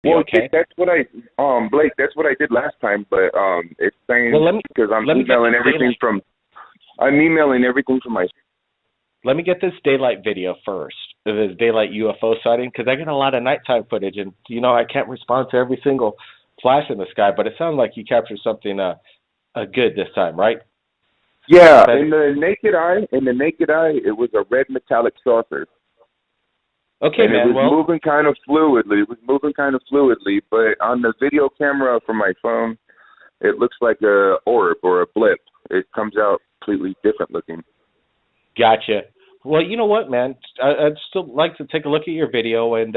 You Well, okay? that's what Blake, that's what I did last time, but it's saying Well, because I'm emailing everything from my. let me get this daylight video first. This daylight UFO sighting, because I get a lot of nighttime footage, and I can't respond to every single flash in the sky. But it sounds like you captured something good this time, right? Yeah, in the naked eye, it was a red metallic saucer. Okay, and man. It was moving kind of fluidly. But on the video camera from my phone, it looks like a orb or a blip. It comes out completely different looking. Gotcha. Well, you know what, man? I'd still like to take a look at your video. And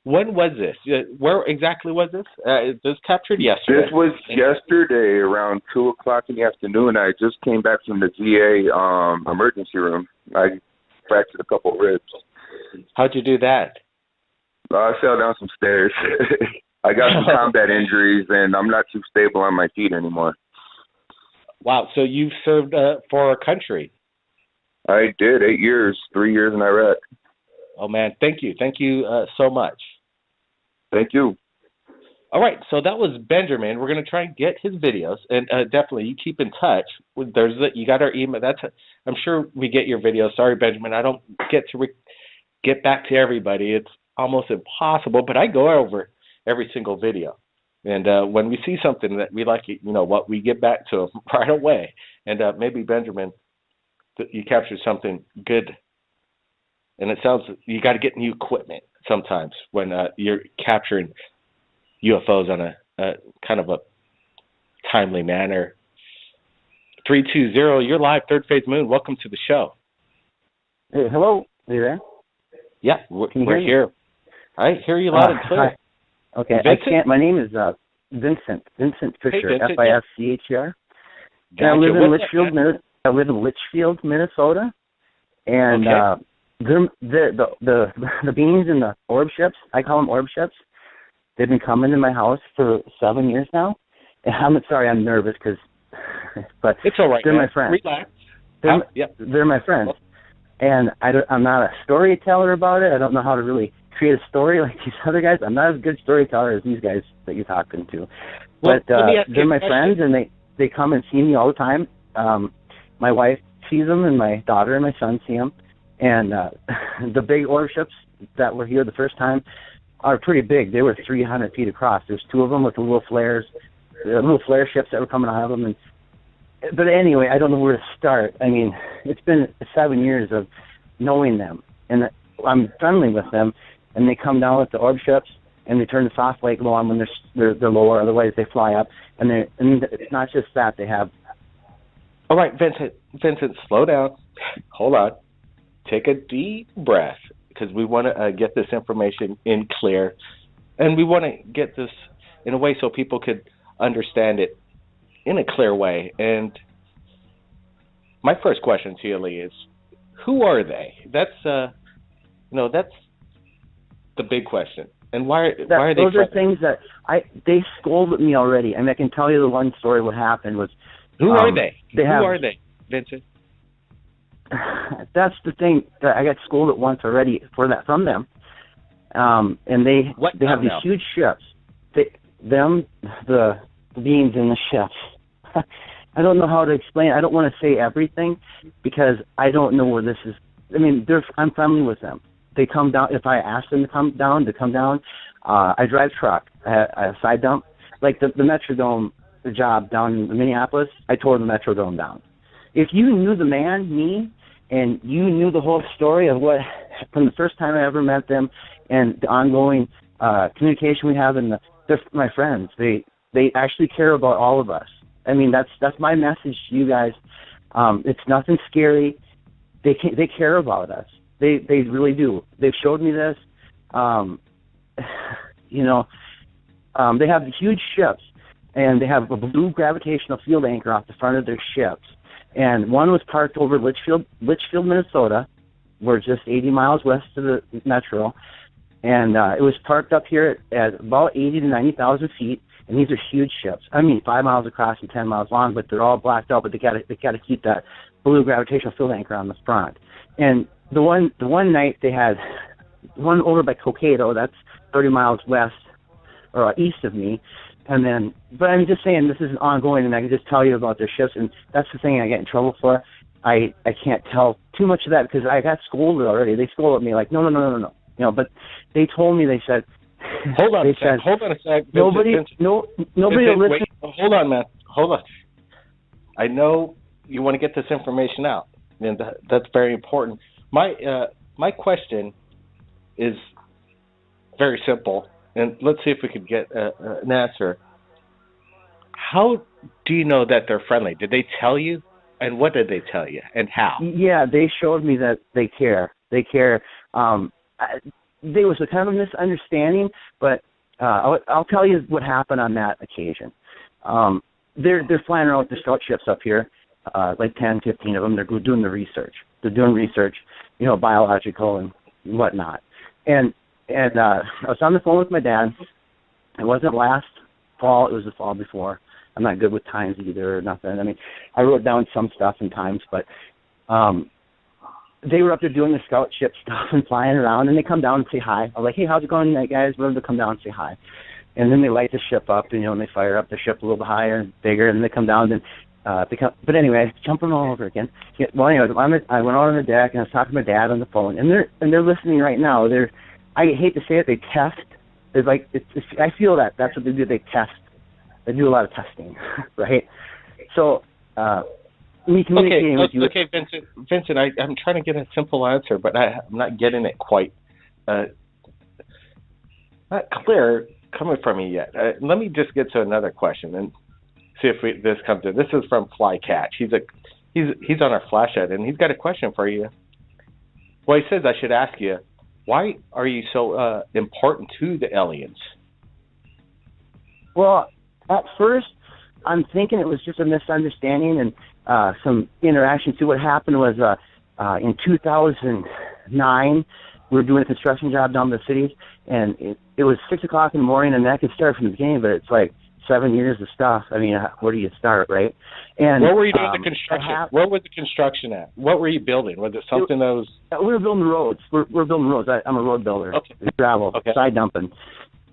when was this? Where exactly was this? This captured yesterday. This was yesterday around 2 o'clock in the afternoon. I just came back from the VA emergency room. I fractured a couple of ribs. How'd you do that? I fell down some stairs. I got some combat injuries, and I'm not too stable on my feet anymore. Wow. So you've served for our country. I did 8 years, 3 years in Iraq. Oh, man. Thank you. Thank you so much. Thank you. All right. So that was Benjamin. We're going to try and get his videos. And definitely, you keep in touch. You got our email. I'm sure we get your videos. Sorry, Benjamin. I don't get to get back to everybody. It's almost impossible. But I go over every single video. And when we see something that we like, we get back to them right away. And maybe Benjamin, you captured something good, and it sounds you got to get new equipment sometimes when you're capturing UFOs on a kind of a timely manner. 320, you're live, Third Phase Moon. Welcome to the show. Hey, hello. Are you there? Yeah, we're here. I hear you loud and clear. Hi. Okay, Vincent? my name is Vincent Fisher, hey, Vincent, Fischer. Gotcha. I live in Litchfield, I live in Litchfield, Minnesota, and the beings and the orb ships, I call them orb ships, they've been coming to my house for 7 years now. And I'm sorry, I'm nervous but it's all right, they're man. my friends. Relax. They're my friends, and I'm not a storyteller about it. I don't know how to really create a story like these other guys. I'm not as good storyteller as these guys that you're talking to, but they're my friends, and they come and see me all the time. My wife sees them, and my daughter and my son see them. And the big orb ships that were here the first time are pretty big. They were 300 feet across. There's two of them with the little flares, little flare ships that were coming out of them. But anyway, I don't know where to start. I mean, it's been 7 years of knowing them, and I'm friendly with them. And they come down with the orb ships, and they turn the soft light glow on when they're lower. Otherwise, they fly up. And it's not just that. They have. All right, Vincent, slow down. Hold on. Take a deep breath, because we want to get this information in clear, and we want to get this in a way so people could understand it in a clear way. And my first question to you, Lee, is who are they? That's that's the big question. And why are they? Those are things that they scolded me already. I mean, I can tell you the one story. What happened was. Who are they? Who are they, Vincent? That's the thing. That I got scolded once already from them. And they have these huge ships. The beings in the ships. I don't know how to explain. I don't want to say everything because I don't know where this is. I mean, I'm friendly with them. They come down. If I ask them to come down. I drive truck. I side dump. Like the Metrodome. The job down in Minneapolis, I tore the Metrodome down. If you knew the man, me, and you knew the whole story of what, from the first time I ever met them, and the ongoing communication we have, and they're my friends. They actually care about all of us. I mean, that's my message to you guys. It's nothing scary. They care about us. They really do. They've showed me this. They have huge ships. And they have a blue gravitational field anchor off the front of their ships. And one was parked over Litchfield, Minnesota. We're just 80 miles west of the metro. And it was parked up here at about 80 to 90,000 feet. And these are huge ships. I mean, 5 miles across and 10 miles long, but they're all blacked out. But they got to keep that blue gravitational field anchor on the front. And the one night they had one over by Cokato. That's 30 miles west or east of me. And then, but I'm just saying this is ongoing, and I can just tell you about their ships, and that's the thing I get in trouble for. I can't tell too much of that because I got scolded already. They scolded me like, no. You know, but they told me, they said, hold on a sec. Nobody will listen. Wait, hold on, man. Hold on. I know you want to get this information out, and that's very important. My question is very simple, and let's see if we could get an answer. How do you know that they're friendly? Did they tell you? And what did they tell you? And how? Yeah, they showed me that they care. They care. There was a kind of misunderstanding, but I'll tell you what happened on that occasion. They're flying around with the scout ships up here, like 10, 15 of them. They're doing the research. They're doing research, you know, biological and whatnot. And I was on the phone with my dad. It wasn't last fall. It was the fall before. I'm not good with times either or nothing. I mean, I wrote down some stuff in times, but they were up there doing the scout ship stuff and flying around, and they come down and say hi. I was like, hey, how's it going tonight, guys? We're to come down and say hi. And then they light the ship up, and, you know, and they fire up the ship a little bit higher and bigger, and they come down and but anyway, jumping all over again. Yeah, well, anyway, I went out on the deck, and I was talking to my dad on the phone, and they're listening right now. I hate to say it, they test. It's like I feel that's what they do. They test. They do a lot of testing, right? So me communicating with you. Okay, Vincent, I'm trying to get a simple answer, but I'm not getting it quite not clear coming from you yet. Let me just get to another question and see if this comes in. This is from Flycatch. He's on our flashhead, and he's got a question for you. Well, he says I should ask you, why are you so important to the aliens? Well, at first, I'm thinking it was just a misunderstanding and some interaction. See, what happened was in 2009, we were doing a construction job down in the cities, and it was 6 o'clock in the morning, and that could start from the beginning, but it's like 7 years of stuff. I mean, where do you start, right? And where were you doing the construction? Where was the construction at? What were you building? Was it something that was... We were building roads. We're building roads. I'm a road builder. Okay. Gravel, side dumping.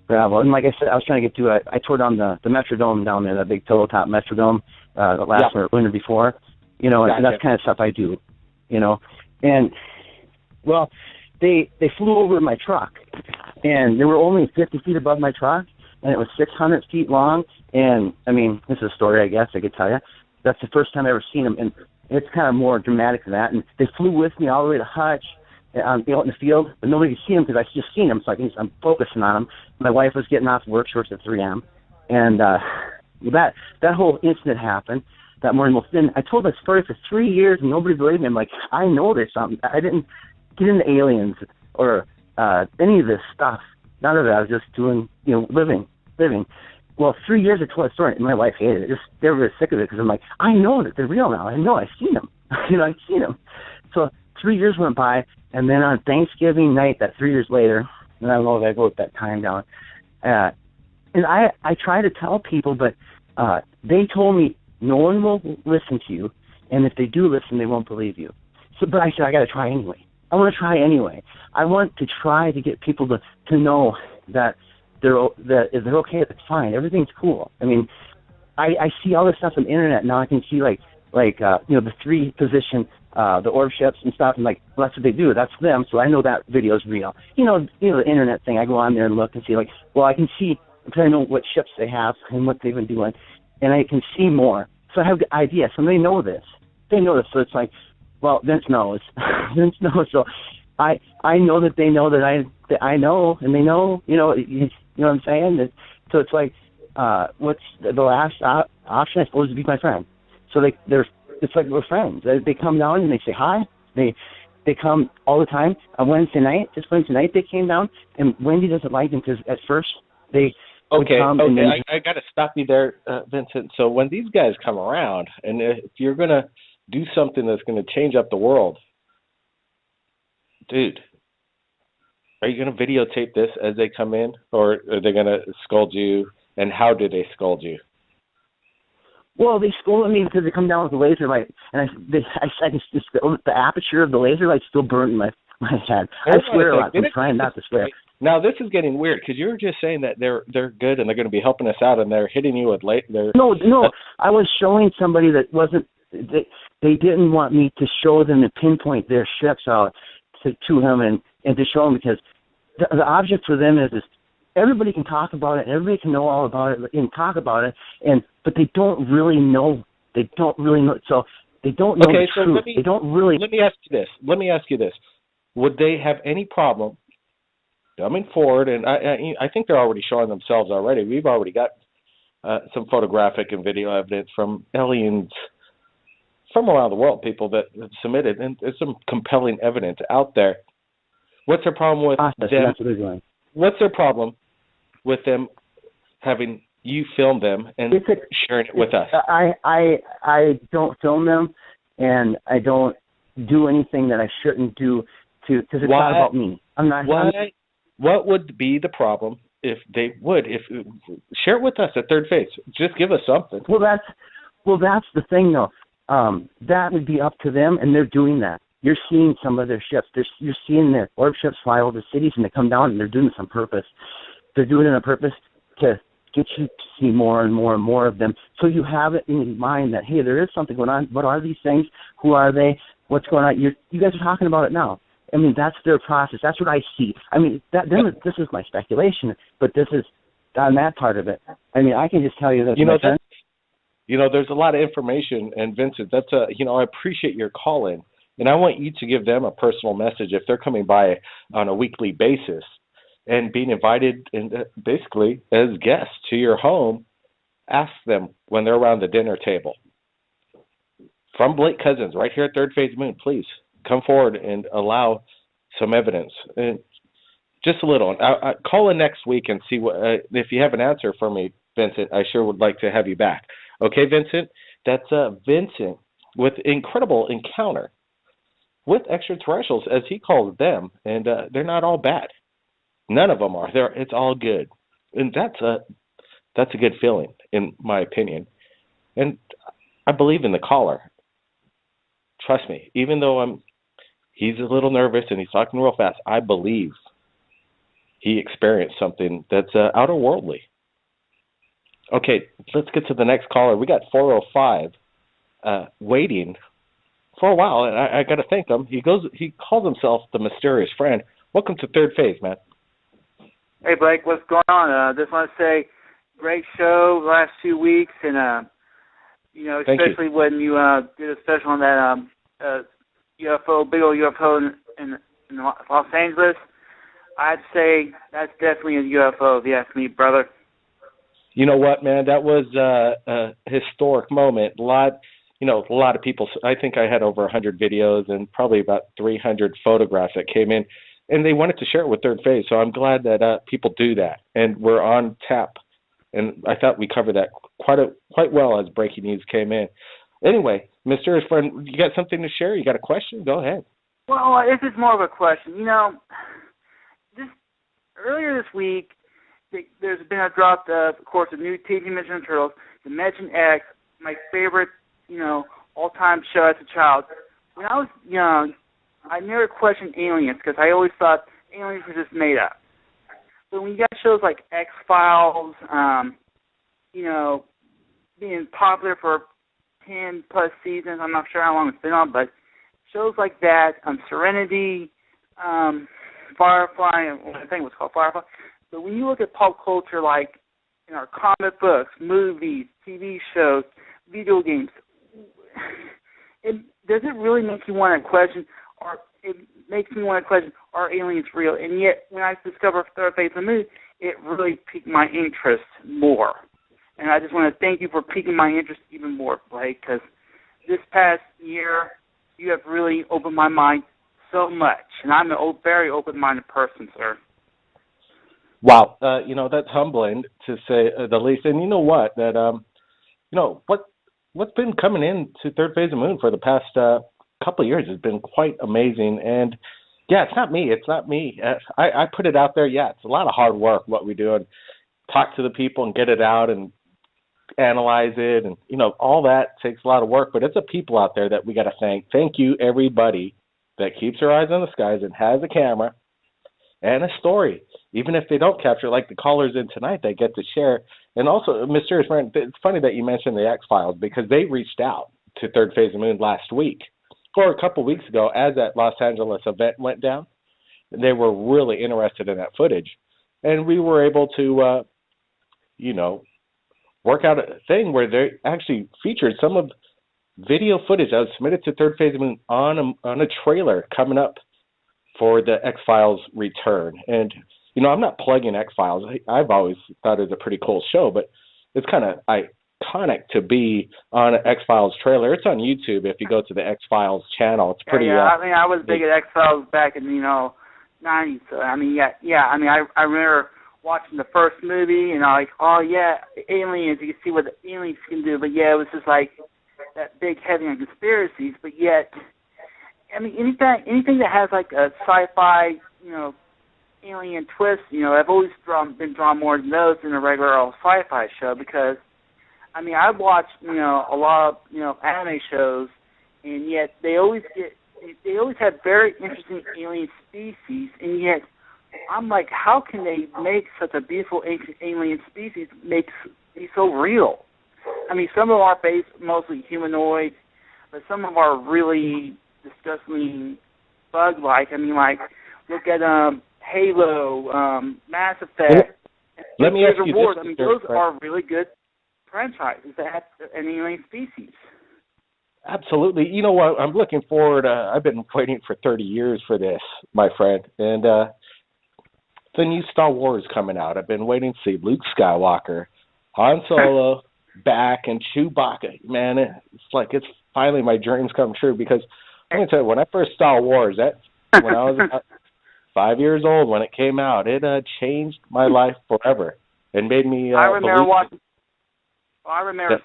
Gravel. And like I said, I was trying to get to I tore down the Metrodome down there, that big pillow top Metrodome, the last winter before, you know, and that's kind of stuff I do, you know. And, well, they flew over my truck, and they were only 50 feet above my truck, and it was 600 feet long. And, I mean, this is a story, I guess I could tell you. That's the first time I ever seen them, and it's kind of more dramatic than that. And they flew with me all the way to Hutch, out in the field, but nobody could see them because I just seen them, so I'm focusing on them. My wife was getting off work. She works at 3M, and that whole incident happened that morning. Well, then I told that story for 3 years, and nobody believed me. I'm like, I know there's something. I didn't get into aliens or any of this stuff. None of it. I was just doing, you know, living. Well, 3 years I told that story, and my wife hated it. They were sick of it because I'm like, I know that they're real now. I know. I've seen them. You know, I've seen them. So 3 years went by. And then on Thanksgiving night, that 3 years later, and I don't know if I wrote that time down, and I try to tell people, but they told me no one will listen to you, and if they do listen, they won't believe you. So, but I said, I got to try anyway. I want to try anyway. I want to try to get people to know that if they're okay, that's fine. Everything's cool. I mean, I see all this stuff on the internet now. I can see like you know, the 3 position. The orb ships and stuff, and like, well, that's what they do. That's them, so I know that video is real. You know the internet thing. I go on there and look and see, like, well, I can see because I know what ships they have and what they've been doing, and I can see more. So I have the idea. So they know this. They know this. So it's like, well, Vince knows. Vince knows. So I know that they know that I know, and they know. You know what I'm saying? So it's like, what's the last option? I suppose to be my friend. So it's like we're friends. They come down and they say hi. They come all the time. On Wednesday night they came down, and Wendy doesn't like them because at first they Okay. And then, I got to stop you there, Vincent. So when these guys come around, and if you're going to do something that's going to change up the world, dude, are you going to videotape this as they come in, or are they going to scold you? And how do they scold you? Well, they scolded me because they come down with a laser light, and the aperture of the laser light still burned in my head. I swear a lot. I'm trying not to swear. Now this is getting weird because you were just saying that they're good and they're going to be helping us out, and they're hitting you with No, I was showing somebody that wasn't. They didn't want me to show them to pinpoint their ships out to him and to show him, because the object for them is everybody can talk about it, and everybody can know all about it and talk about it, but they don't really know. They don't really know. So they don't know the truth. They don't really. Let me ask you this. Would they have any problem coming forward? And I think they're already showing themselves already. We've already got some photographic and video evidence from aliens from around the world, people that have submitted, and there's some compelling evidence out there. What's their problem with them? That's what they're doing. What's their problem with them having you film them and sharing it with us? I don't film them, and I don't do anything that I shouldn't do because it's not about me. I'm not. What would be the problem if they would? Share it with us at Third Phase. Just give us something. Well, that's the thing, though. That would be up to them, and they're doing that. You're seeing some of their ships. You're seeing their orb ships fly over cities, and they come down, and they're doing this on purpose. They're doing it on purpose to get you to see more and more and more of them, so you have it in your mind that, hey, there is something going on. What are these things? Who are they? What's going on? You guys are talking about it now. I mean, that's their process. That's what I see. I mean, this is my speculation, but this is on that part of it. I mean, I can just tell you this. There's a lot of information, and Vincent, that's I appreciate your call-in, and I want you to give them a personal message if they're coming by on a weekly basis and being invited and basically as guests to your home. Ask them when they're around the dinner table. From Blake Cousins, right here at Third Phase Moon, please come forward and allow some evidence. And just a little. I'll call in next week and see what if you have an answer for me, Vincent. I sure would like to have you back. Okay, Vincent? That's Vincent with incredible encounter with extraterrestrials, as he calls them, and they're not all bad. None of them are. It's all good, and that's a good feeling, in my opinion. And I believe in the caller. Trust me, even though he's a little nervous and he's talking real fast, I believe he experienced something that's outer-worldly. Okay, let's get to the next caller. We got 405 waiting for a while, and I got to thank him. He calls himself the Mysterious Friend. Welcome to Third Phase, man. Hey, Blake, what's going on? Just want to say, great show the last 2 weeks, and especially when you did a special on that UFO, big old UFO in Los Angeles. I'd say that's definitely a UFO, if you ask me, brother. You know what, man? That was a historic moment. A lot of people. I think I had over 100 videos and probably about 300 photographs that came in, and they wanted to share it with Third Phase. So I'm glad that people do that, and we're on tap. And I thought we covered that quite well as breaking news came in. Anyway, Mysterious Friend, you got something to share? You got a question? Go ahead. Well, this is more of a question. Earlier this week, there's been a drop, of course, of new Teenage Mutant Ninja Turtles, Dimension X, my favorite, all-time show as a child. When I was young, I never questioned aliens because I always thought aliens were just made up. But when you got shows like X-Files, being popular for 10-plus seasons, I'm not sure how long it's been on, but shows like that, Serenity, Firefly, I think it was called Firefly. But when you look at pop culture, like in our comic books, movies, TV shows, video games, does it really make you want to question, or it makes me want to question, are aliens real? And yet, when I discovered Third Phase of the Moon, it really piqued my interest more. And I just want to thank you for piquing my interest even more, Blake, because this past year, you have really opened my mind so much. And I'm a very open-minded person, sir. Wow. That's humbling, to say the least. And you know what? What's been coming in to Third Phase of the Moon for the past couple of years has been quite amazing. And, yeah, it's not me. I put it out there. Yeah, it's a lot of hard work, what we do, and talk to the people and get it out and analyze it. And, all that takes a lot of work. But it's the people out there that we got to thank. Thank you, everybody that keeps their eyes on the skies and has a camera and a story. even if they don't capture, like the callers in tonight, they get to share. And also, Mysterious Friend, it's funny that you mentioned the X-Files because they reached out to Third Phase of the Moon last week, or a couple weeks ago, as that Los Angeles event went down. They were really interested in that footage. And we were able to, work out a thing where they actually featured some of video footage that was submitted to Third Phase of the Moon on a trailer coming up for the X-Files return. And, I'm not plugging X-Files. I've always thought it was a pretty cool show, but it's kind of iconic to be on an X-Files trailer. It's on YouTube if you go to the X-Files channel. It's pretty... I was big at X-Files back in, 90s. So, I remember watching the first movie, and I'm like, oh, yeah, aliens, you can see what the aliens can do. But, yeah, it was just like that big heavy on conspiracies. But yet, anything that has like a sci-fi, alien twist, I've always been drawn more to those than a regular old sci-fi show because, I've watched, a lot of, anime shows, and yet they always have very interesting alien species, and yet I'm like, how can they make such a beautiful ancient alien species be so real? Some of them are based mostly humanoid, but some of them are really disgustingly bug-like. Look at Halo, Mass Effect. Let me ask you Wars. this. Those are really good franchises that have an alien species. Absolutely. You know what? I'm looking forward. I've been waiting for 30 years for this, my friend. And the new Star Wars coming out. I've been waiting to see Luke Skywalker, Han Solo, back, and Chewbacca. Man, it's finally my dreams come true because I'm going to tell you, when I first saw Wars, when I was about 5 years old when it came out, it changed my life forever and made me I remember watching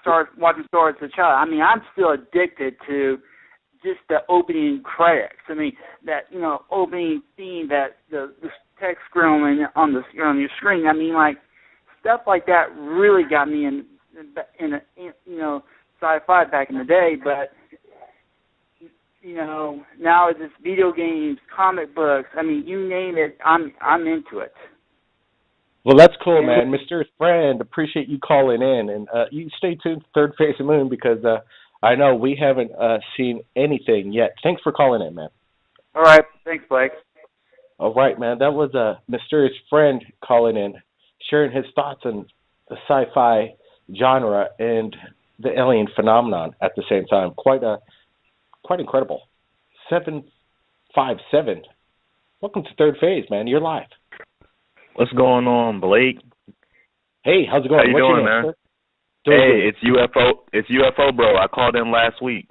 Star Wars as a child. I'm still addicted to just the opening credits. That opening theme, that the text scrolling on your screen. Stuff like that really got me in sci-fi back in the day. But now it's just video games, comic books. You name it, I'm into it. Well, that's cool, man. Mysterious Friend, appreciate you calling in. And you stay tuned to Third Phase of the Moon because I know we haven't seen anything yet. Thanks for calling in, man. All right. Thanks, Blake. All right, man. That was a Mysterious Friend calling in, sharing his thoughts on the sci-fi genre and the alien phenomenon at the same time. Quite incredible. 757. Welcome to Third Phase, man. You're live. What's going on, Blake? Hey, how's it going? How you doing, man? Hey, it's UFO bro. I called in last week.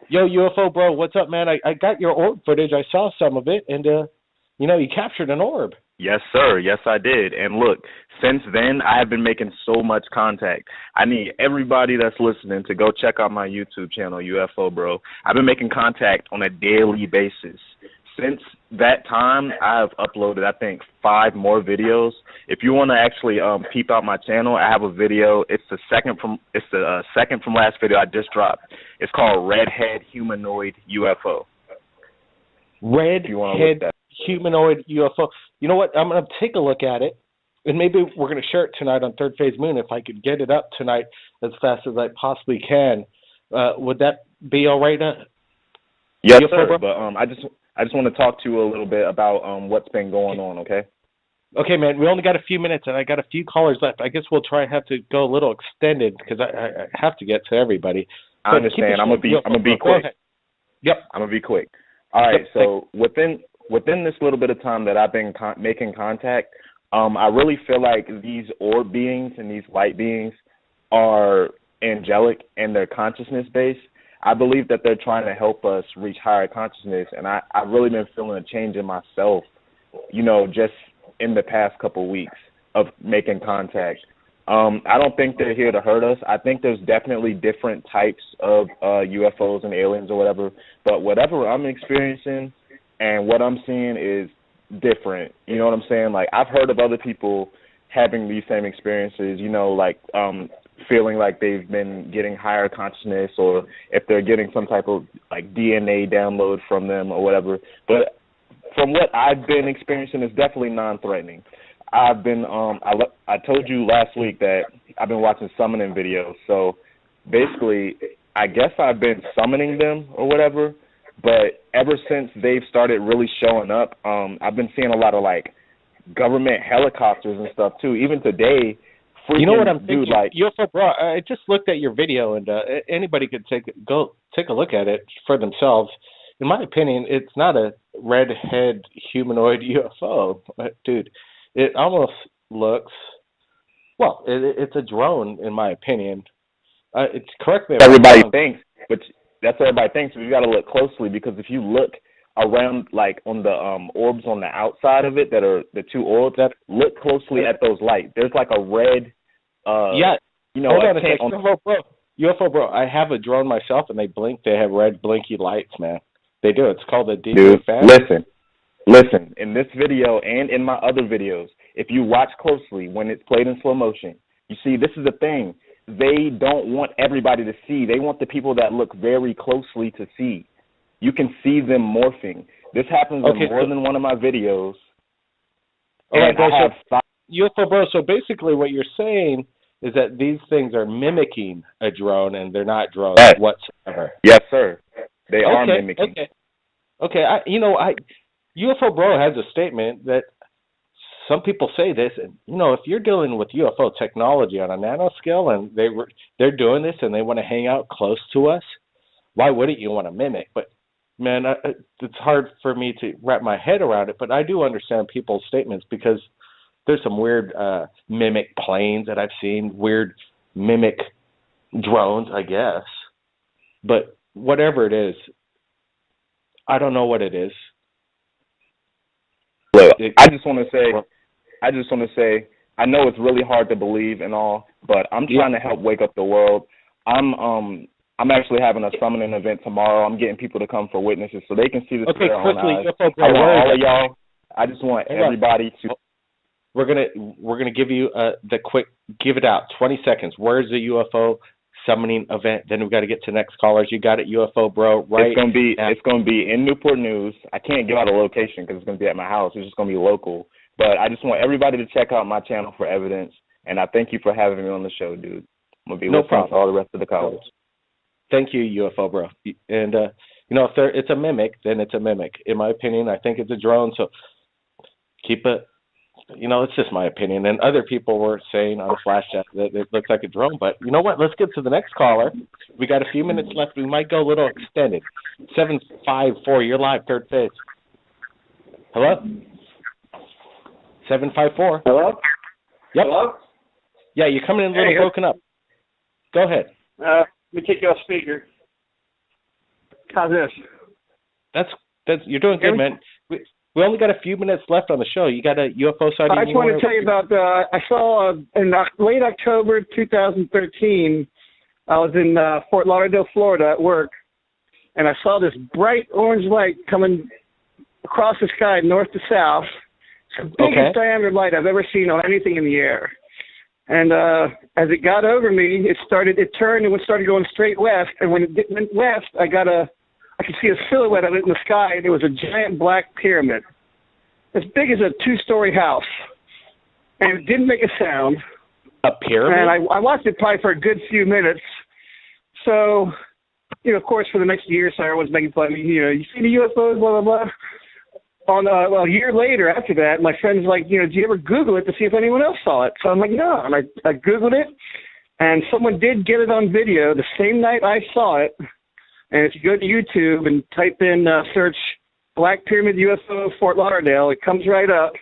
Yo, UFO bro, what's up, man? I got your orb footage. I saw some of it, and you captured an orb. Yes, sir. Yes, I did. And look, since then, I have been making so much contact. I need everybody that's listening to go check out my YouTube channel, UFO bro. I've been making contact on a daily basis. Since that time, I've uploaded, I think, 5 more videos. If you want to actually peep out my channel, I have a video. It's the second from last video I just dropped. It's called Redhead Humanoid UFO. Redhead Humanoid UFO. You know what? I'm going to take a look at it, and maybe we're going to share it tonight on Third Phase Moon if I could get it up tonight as fast as I possibly can. Would that be all right? Yes, sir. But I just want to talk to you a little bit about what's been going on, okay? Okay, man. We only got a few minutes, and I got a few callers left. I guess we'll have to go a little extended because I have to get to everybody. I understand. I'm gonna be quick. Yep. I'm gonna be quick. All right. So within this little bit of time that I've been making contact, I really feel like these orb beings and these light beings are angelic and they're consciousness based. I believe that they're trying to help us reach higher consciousness, and I've really been feeling a change in myself, just in the past couple of weeks of making contact. I don't think they're here to hurt us. I think there's definitely different types of UFOs and aliens or whatever, but whatever I'm experiencing and what I'm seeing is different. You know what I'm saying? Like, I've heard of other people having these same experiences, feeling like they've been getting higher consciousness, or if they're getting some type of like DNA download from them or whatever. But from what I've been experiencing, it's definitely non-threatening. I've been I told you last week that I've been watching summoning videos. So basically, I guess I've been summoning them or whatever. But ever since they've started really showing up, I've been seeing a lot of like government helicopters and stuff too. Even today, you know what I'm thinking? Dude, like, UFO Bro, I just looked at your video, and anybody could take a look at it for themselves. In my opinion, it's not a redhead humanoid UFO, dude. It almost looks, well, it's a drone, in my opinion. It's correct me if everybody thinks, but that's what everybody thinks. But you got to look closely, because if you look around, like on the orbs on the outside of it, that are the two orbs, look closely at those lights. There's like a red. Yeah. You know, hold on a second. UFO Bro, I have a drone myself, and they blink. They have red blinky lights, man. They do. It's called a Dude, listen. In this video and in my other videos, if you watch closely when it's played in slow motion, you see this is the thing. They don't want everybody to see. They want the people that look very closely to see. You can see them morphing. This happens in more than one of my videos. All right, UFO Bro, so basically what you're saying is that these things are mimicking a drone, and they're not drones whatsoever. Yes, sir. They are mimicking. Okay. UFO Bro has a statement that some people say this, and if you're dealing with UFO technology on a nanoscale, and they're doing this, and they want to hang out close to us, why wouldn't you want to mimic? But man, it's hard for me to wrap my head around it. But I do understand people's statements, because there's some weird mimic planes that I've seen, weird mimic drones, I guess. But whatever it is, I don't know what it is. Look, I just want to say, I know it's really hard to believe and all, but I'm trying to help wake up the world. I'm actually having a summoning event tomorrow. I'm getting people to come for witnesses so they can see this with their own eyes. I want all of y'all. I just want everybody to. We're gonna give you the quick, give it out, 20 seconds. Where's the UFO summoning event? Then we've got to get to next callers. You got it, UFO Bro, right? It's gonna be in Newport News. I can't give out a location because it's gonna be at my house. It's just gonna be local. But I just want everybody to check out my channel for evidence. And I thank you for having me on the show, dude. I'm gonna be listening to all the rest of the callers. Thank you, UFO Bro. And if it's a mimic, then it's a mimic. In my opinion, I think it's a drone. So keep it. It's just my opinion. And other people were saying on the flash chat that it looks like a drone. But you know what? Let's get to the next caller. We got a few minutes left. We might go a little extended. 754, you're live, third phase. Hello? 754. Hello? Yep. Hello? Yeah, you're coming in a little broken up. Go ahead. Let me take you off speaker. How's this? That's you're doing good, man. We only got a few minutes left on the show. You got a UFO sighting? I just want to tell you about, I saw in late October 2013, I was in Fort Lauderdale, Florida at work, and I saw this bright orange light coming across the sky north to south. It's the biggest diameter light I've ever seen on anything in the air. And as it got over me, it turned and started going straight west. And when it went west, I could see a silhouette of it in the sky, and it was a giant black pyramid, as big as a 2-story house. And it didn't make a sound. A pyramid? And I watched it probably for a good few minutes. So, of course, for the next year or so, everyone's making fun of me. You see the UFOs, blah, blah, blah. A year later after that, my friend's like, did you ever Google it to see if anyone else saw it? So I'm like, no. And I Googled it, and someone did get it on video the same night I saw it. And if you go to YouTube and type in, search Black Pyramid UFO Fort Lauderdale, it comes right up.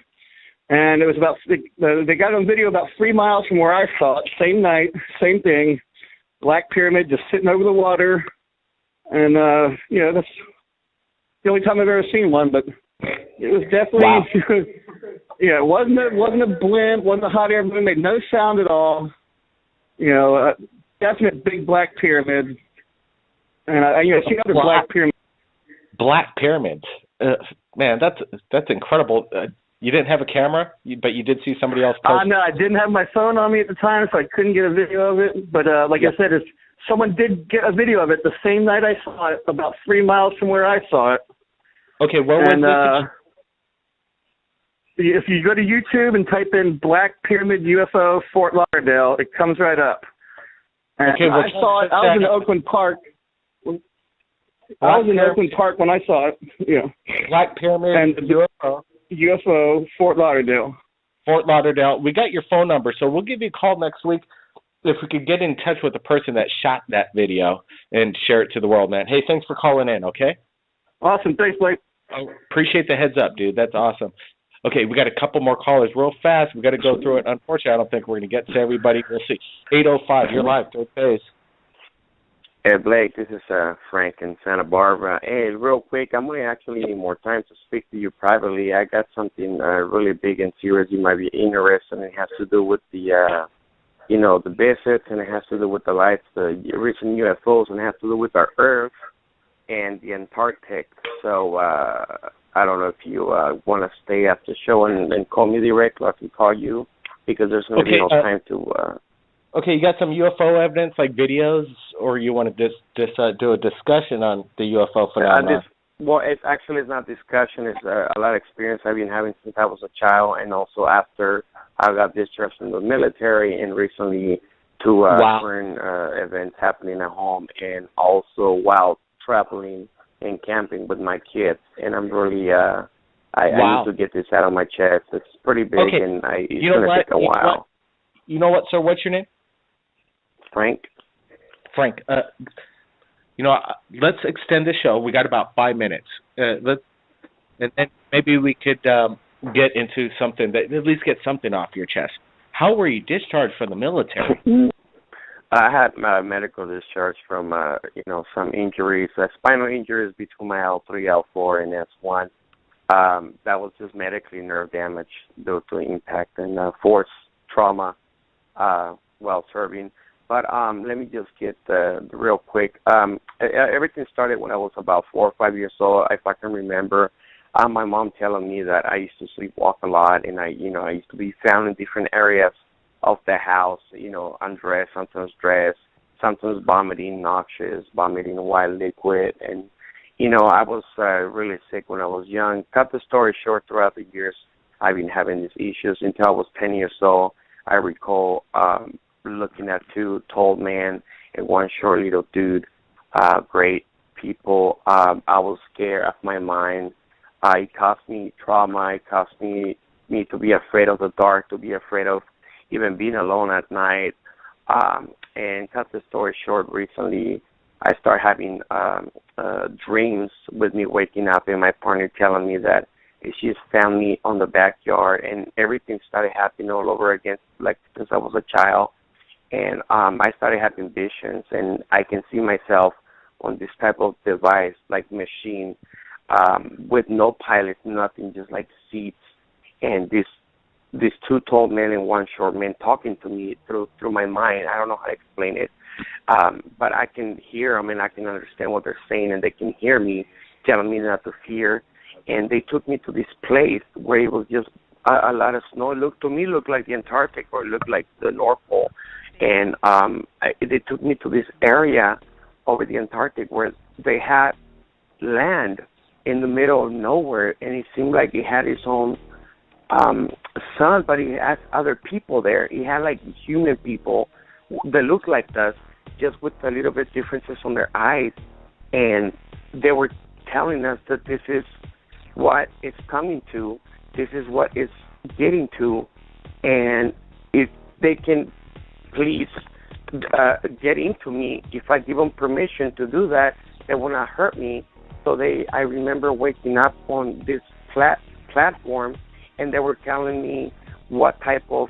And it was they got it on video about 3 miles from where I saw it, same night, same thing. Black Pyramid just sitting over the water. And, that's the only time I've ever seen one, but it was definitely, it wasn't a blimp, wasn't a hot air balloon, made no sound at all. Definite big black pyramid. And I seen other black pyramids. Black pyramids, man, that's incredible. You didn't have a camera, but you did see somebody else post. No, I didn't have my phone on me at the time, so I couldn't get a video of it. But I said, someone did get a video of it the same night I saw it, about 3 miles from where I saw it. Okay, where was this? If you go to YouTube and type in Black Pyramid UFO Fort Lauderdale, it comes right up. And okay, I saw it. I was in Oakland Park. I was in Oakland Park when I saw it. Yeah. Black Pyramid and UFO Fort Lauderdale. Fort Lauderdale. We got your phone number, so we'll give you a call next week if we could get in touch with the person that shot that video and share it to the world, man. Hey, thanks for calling in, okay? Awesome. Thanks, Blake. I appreciate the heads up, dude. That's awesome. Okay, we got a couple more callers real fast. We got to go through it. Unfortunately, I don't think we're going to get to everybody. We'll see. 805, you're live, third phase. Hey, Blake, this is Frank in Santa Barbara. Hey, real quick, I'm going to actually need more time to speak to you privately. I got something really big and serious you might be interested in. It has to do with the, the visits, and it has to do with the lights, the recent UFOs, and it has to do with our Earth and the Antarctic. So I don't know if you want to stay after the show and call me directly, or I can call you, because there's going to be no time to... Okay, you got some UFO evidence, like videos, or you want to just do a discussion on the UFO phenomenon? It's not discussion. It's a lot of experience I've been having since I was a child, and also after I got discharged from the military, and recently to current events happening at home, and also while traveling and camping with my kids. And I'm really, I need to get this out of my chest. It's pretty big, and it's going to take a while. You know what, sir? What's your name? Frank. Let's extend the show. We got about 5 minutes. And then maybe we could get into something that at least get something off your chest. How were you discharged from the military? I had medical discharge from, some injuries, spinal injuries between my L3, L4, and S1. That was just medically nerve damage due to impact and force trauma while serving. But let me just get real quick. Everything started when I was about 4 or 5 years old, if I can remember. My mom telling me that I used to sleepwalk a lot, and I used to be found in different areas of the house, undressed, sometimes dressed, sometimes vomiting, noxious, vomiting white liquid. And, I was really sick when I was young. Cut the story short, throughout the years, I've been having these issues until I was 10 years old. I recall looking at 2 tall men and 1 short little dude, great people. I was scared of my mind. It caused me trauma. It caused me to be afraid of the dark, to be afraid of even being alone at night. And cut the story short, recently I started having dreams with me waking up and my partner telling me that she's found me on the backyard, and everything started happening all over again, like since I was a child. And I started having visions, and I can see myself on this type of device, like machine, with no pilot, nothing, just like seats. And these 2 tall men and 1 short man talking to me through my mind. I don't know how to explain it, but I can hear them and I can understand what they're saying, and they can hear me telling me not to fear. And they took me to this place where it was just a lot of snow. It looked like the Antarctic, or it looked like the North Pole. And they took me to this area over the Antarctic where they had land in the middle of nowhere, and it seemed like it had its own sun, but it had other people there. It had like human people that looked like us, just with a little bit differences on their eyes. And they were telling us that this is what it's coming to, this is what it's getting to, and if they can please get into me, if I give them permission to do that, they will not hurt me. So I remember waking up on this platform, and they were telling me what type of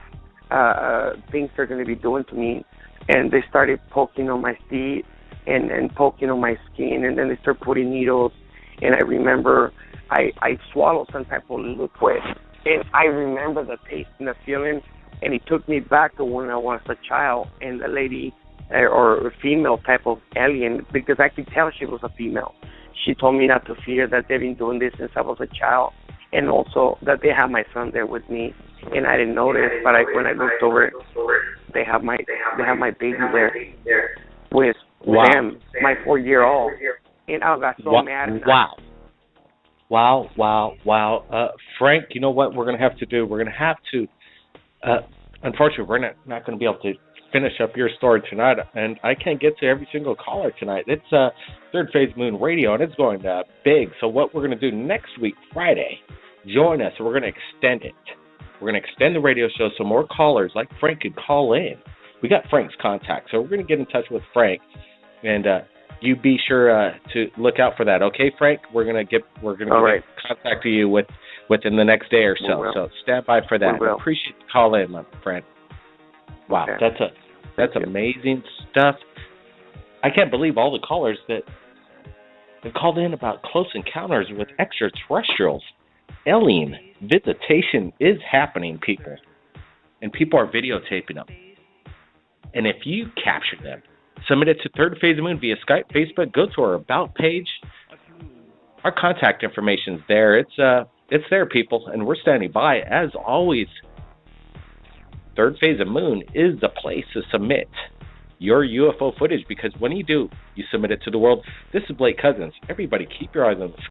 things they're going to be doing to me. And they started poking on my feet and poking on my skin, and then they started putting needles. And I remember I swallowed some type of liquid, and I remember the taste and the feeling, and it took me back to when I was a child, and the lady, or a female type of alien, because I could tell she was a female. She told me not to fear, that they've been doing this since I was a child, and also that they have my son there with me. And I didn't notice, but when I looked over, they have my baby there with them, my 4-year-old. And I got so mad. Wow. Frank, you know what we're going to have to do? We're going to have to, unfortunately, we're not going to be able to finish up your story tonight, and I can't get to every single caller tonight. It's Third Phase Moon Radio, and it's going big. So what we're going to do next week, Friday, join us, and we're going to extend it. We're going to extend the radio show so more callers like Frank could call in. We got Frank's contact, so we're going to get in touch with Frank, and you be sure to look out for that. Okay, Frank? We're going to get contact you within the next day or so. So stand by for that. I appreciate the call in, my friend. Wow, okay. That's amazing stuff. I can't believe all the callers that have called in about close encounters with extraterrestrials. Alien visitation is happening, people. And people are videotaping them. And if you capture them, submit it to Third Phase Moon via Skype, Facebook, go to our About page. Our contact information's there. It's there, people, and we're standing by. As always, Third Phase of Moon is the place to submit your UFO footage, because when you do, you submit it to the world. This is Blake Cousins. Everybody keep your eyes on the